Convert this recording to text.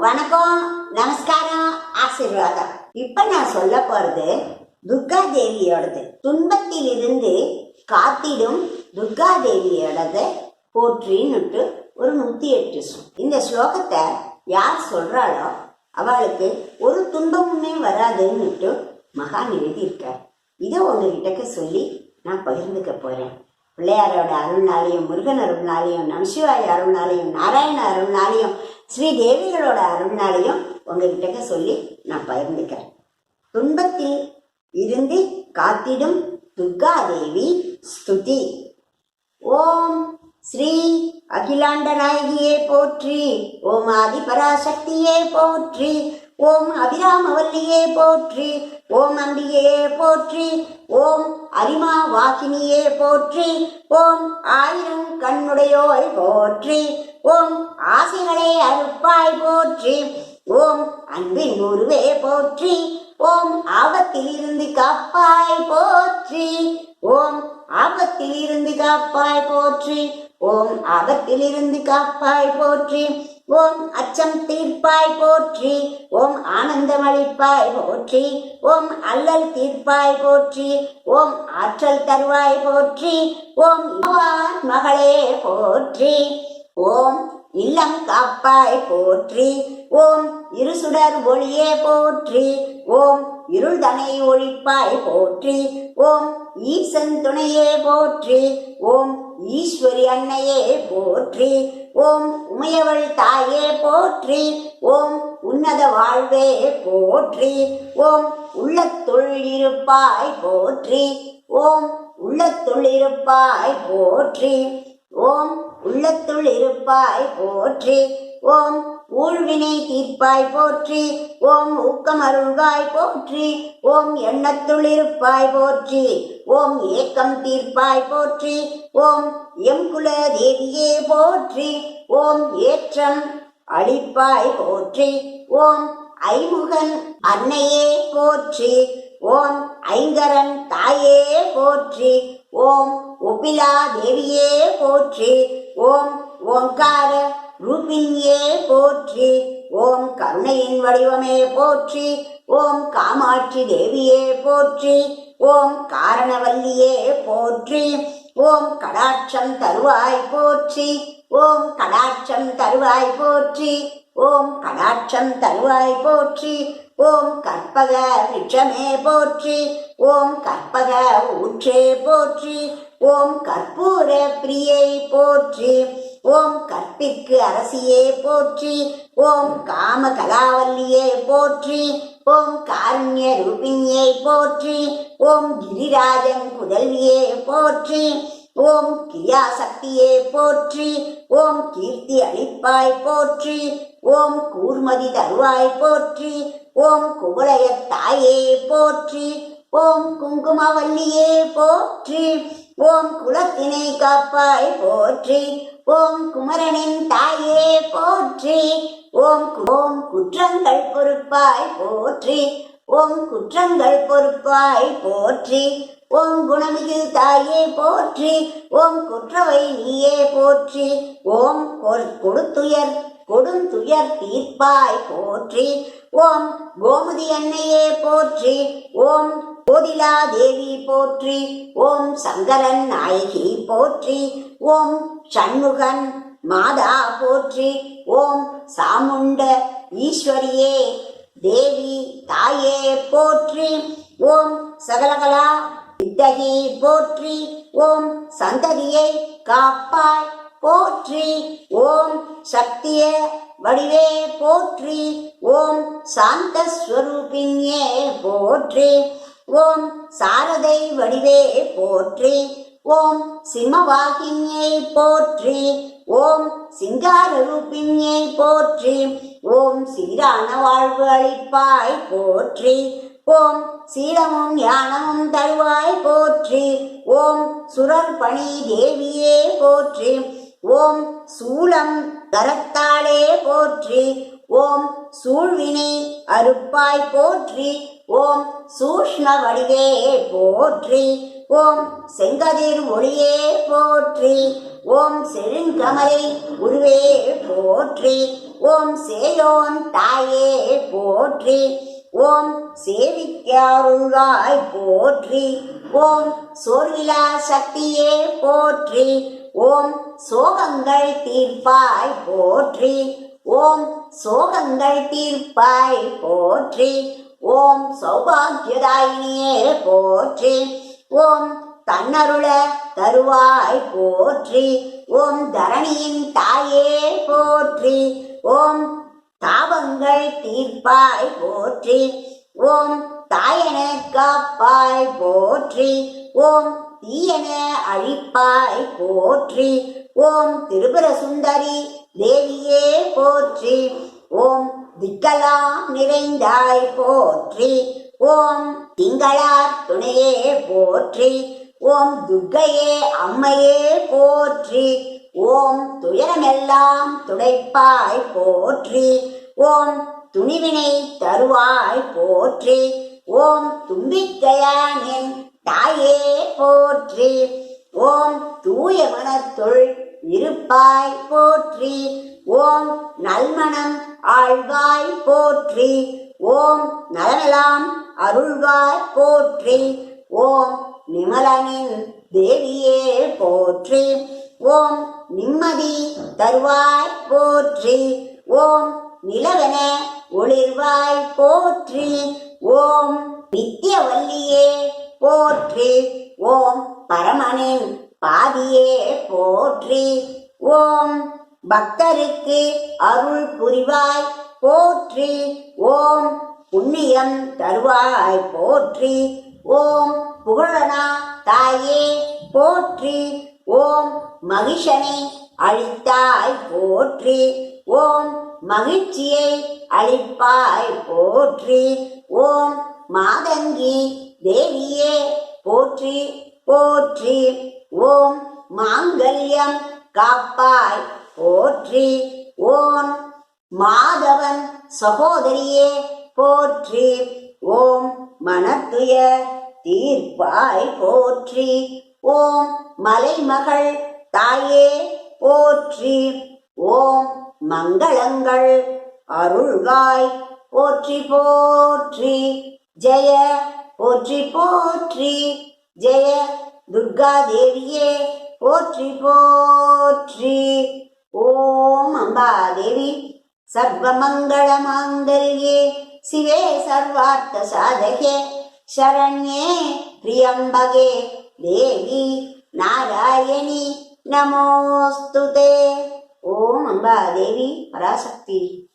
வணக்கம், நமஸ்காரம், ஆசீர்வாதம். இப்ப நான் சொல்ல போறது துர்கா தேவியோடது. துன்பத்தில் இருந்து காத்திடும் துர்கா தேவியோடது போற்றின்னுட்டு ஒரு 108 இந்த ஸ்லோகத்தை யார் சொல்றாளோ அவளுக்கு ஒரு துன்பமுமே வராதுன்னுட்டு மகான் எழுதியிருக்கார். இதை உங்ககிட்ட சொல்லி நான் பகிர்ந்துக்க போறேன். பிள்ளையாரோட அருள்னாலையும், முருகன் அருள்னாலையும், நமசிவாய அருள்னாலையும், நாராயண அருள்னாலையும், ஸ்ரீ தேவிகளோட அருள்னாலையும் உங்ககிட்ட சொல்லி நான் பகிர்ந்துக்கிறேன். துன்பத்தில் இருந்து காத்திடும் துர்கா தேவி ஸ்துதி. ஓம் ஸ்ரீ அகிலாண்ட நாயகியே போற்றி, ஓம் ஆதி பராசக்தியே போற்றி, ஓம் அபிராமவல்லியே போற்றி, ஓம் அம்பிகையே போற்றி, ஓம் அரிமா வாக்கினியே போற்றி, ஓம் ஆயிரம் கண்ணுடையோய் போற்றி, ஓம் ஆசைகளை அறுப்பாய் போற்றி, ஓம் அன்பின் உருவே போற்றி, ஓம் ஆபத்தில் இருந்து காப்பாய் போற்றி, ஓம் ஆபத்தில் இருந்து காப்பாய் போற்றி, ஓம் ஆபத்தில் இருந்து காப்பாய் போற்றி, ஓம் அச்சம் தீர்ப்பாய் போற்றி, ஓம் ஆனந்தம் அளிப்பாய் போற்றி, ஓம் அல்லல் தீர்ப்பாய் போற்றி, ஓம் ஆற்றல் தருவாய் போற்றி, ஓம் மகளே போற்றி, ஓம் இல்லம் காப்பாய் போற்றி, ஓம் இருசுடர் ஒளியே போற்றி, ஓம் இருள் தனை ஒழிப்பாய் போற்றி, ஓம் ஈசன் துணையே போற்றி, ஓம் ஈஸ்வரி அன்னையே போற்றி, ஓம் உமையவள் தாயே போற்றி, ஓம் உன்னத வாழ்வே போற்றி, ஓம் உள்ளத்துள் இருப்பாய் போற்றி, ஓம் உள்ளத்துள் இருப்பாய் போற்றி, ஓம் உள்ளத்துள் இருப்பாய் போற்றி, ஓம் ஊழ்வினை தீர்ப்பாய் போற்றி, ஓம் ஊக்கம் அருள்வாய் போற்றி, ஓம் எண்ணத்துள் இருப்பாய் போற்றி, ஓம் ஏக்கம் தீர்ப்பாய் போற்றி, ஓம் எம்குல தேவியே போற்றி, ஓம் ஏற்றம் அளிப்பாய் போற்றி, ஓம் ஐமுகன் அன்னையே போற்றி, ஓம் ஐங்கரன் தாயே போற்றி, ஓம் ஒப்பிலா தேவியே போற்றி, ஓம் ஓங்கார ரூபிணியே போற்றி, ஓம் கருணையின் வடிவமே போற்றி, ஓம் காமாட்சி தேவியே போற்றி, ஓம் காரணவல்லியே போற்றி, ஓம் கடாட்சம் தருவாய் போற்றி, ஓம் கடாட்சம் தருவாய் போற்றி, ஓம் கடாட்சம் தருவாய் போற்றி, ஓம் கற்பக விருட்சமே போற்றி, ஓம் கற்பக ஊற்றே போற்றி, ஓம் கற்பூர பிரியை போற்றி, ஓம் கற்பிற்கு அரசியே போற்றி, ஓம் காம கலாவல்லியே போற்றி, ஓம் காருண்ய ரூபிணியை போற்றி, ஓம் கிரிராஜன் புதல்வியே போற்றி, ஓம் கிரியாசக்தியே போற்றி, ஓம் கீர்த்தி அளிப்பாய் போற்றி, ஓம் கூர்மதி தருவாய் போற்றி, ஓம் குவளைய தாயே போற்றி, ஓம் குங்குமவல்லியே போற்றி, ஓம் குலத்தினை காப்பாய் போற்றி, ஓம் குமரனின் தாயே போற்றி, ஓம் ஓம் குற்றங்கள் பொறுப்பாய் போற்றி, ஓம் குற்றங்கள் பொறுப்பாய் போற்றி, ஓம் குணமிகு தாயே போற்றி, ஓம் குற்றவை நீயே போற்றி, ஓம் கொடுந்துயர் தீர்ப்பாய் போற்றி, ஓம் கோமதி அன்னையே போற்றி, ஓம் கோதிலா தேவி போற்றி, ஓம் சங்கரன் நாயகி போற்றி, ஓம் சண்முகன் மாதா போற்றி, ஓம் சாமுண்ட ஈஸ்வரியே தேவி தாயே போற்றி, ஓம் சகலகலா வித்தகி போற்றி, ஓம் சந்ததியை காப்பாய் போற்றி, ஓம் சக்திய வடிவே போற்றி, ஓம் சாந்த ஸ்வரூபிணியே போற்றி, ஓம் சாரதை வடிவே போற்றி, ஓம் சிம்மவாகினியை போற்றி, ஓம் சிங்கார ரூபிணியை போற்றி, ஓம் சீரான வாழ்வு அளிப்பாய் போற்றி, ஓம் சீலமும் ஞானமும் தருவாய் போற்றி, ஓம் சுரர் பணி தேவியே போற்றி, ஓம் சூலம் கரத்தாளே போற்றி, ஓம் சூழ்வினை அறுப்பாய் போற்றி, ஓம் சூஷ்ண வடிவே போற்றி, ஓம் செங்கதிர் ஒளியே போற்றி, ஓம் செழுங்கமலை உருவே போற்றி, ஓம் சேயோன் தாயே போற்றி. ஓம் சேவிக்க அருள்வாய் போற்றி. ஓம் சோர்விலா சக்தியே போற்றி. ஓம் சோகங்கள் தீர்ப்பாய் போற்றி. ஓம் சோகங்கள் தீர்ப்பாய் போற்றி. ஓம் சௌபாகியதாயினியே போற்றி. ஓம் தன்னருள தருவாய் போற்றி. ஓம் தரணியின் தாயே போற்றி. ஓம் தாபங்கள் தீர்ப்பாய் போற்றி. ஓம் தாயன காப்பாய் போற்றி. ஓம் தீயன அழிப்பாய் போற்றி. ஓம் திரிபுர சுந்தரி தேவியே போற்றி. ஓம் திக்கலாம் நிறைந்தாய் போற்றி. ஓம் திங்களார் துணையே போற்றி. ஓம் துர்க்கையே அம்மையே போற்றி. ஓம் துயரமெல்லாம் துடைப்பாய் போற்றி. ஓம் துணிவினை தருவாய் போற்றி. ஓம் தும்பிக்கையானின் தாயே போற்றி. ஓம் தூய மனத்துள் இருப்பாய் போற்றி. ஓம் நல்மணம் ஆழ்வாய் போற்றி. ஓம் நலமெல்லாம் அருள்வாய் போற்றி. ஓம் நிமலனின் தேவியே போற்றி. ஓம் நிம்மதி தருவாய் போற்றி. ஓம் நிலவென ஒளிர்வாய் போற்றி. ஓம் நித்தியவல்லியே போற்றி. ஓம் பரமனின் பாதியே போற்றி. ஓம் பக்தருக்கு அருள் புரிவாய் போற்றி. ஓம் புண்ணியம் தருவாய் போற்றி. ஓம் புகழனா தாயே போற்றி. ஓம் மகிஷனை அழித்தாய் போற்றி. ஓம் மகிழ்ச்சியை அளிப்பாய் போற்றி. ஓம் மாதங்கி தேவியே போற்றி போற்றி. ஓம் மாங்கல்யம் காப்பாய் போற்றி. ஓம் மாதவன் சகோதரியே போற்றி. ஓம் மனத்துய தீர்ப்பாய் போற்றி. ஓம் மலைமகள் தாயே போற்றி. ஓம் மங்களங்கள் அருள்வாய் போற்றி போற்றி. ஜெய போற்றி போற்றி. ஜெய துர்கா தேவியே போற்றி போற்றி. ஓம் அம்பாதேவி சர்வமங்கள மாங்கல்யே சிவே சர்வார்த்த சாதகே சரண்யே த்ரியம்பகே தேவி நாராயணி நமோஸ்துதே. ஓம் அம்பாதேவி பராசக்தி.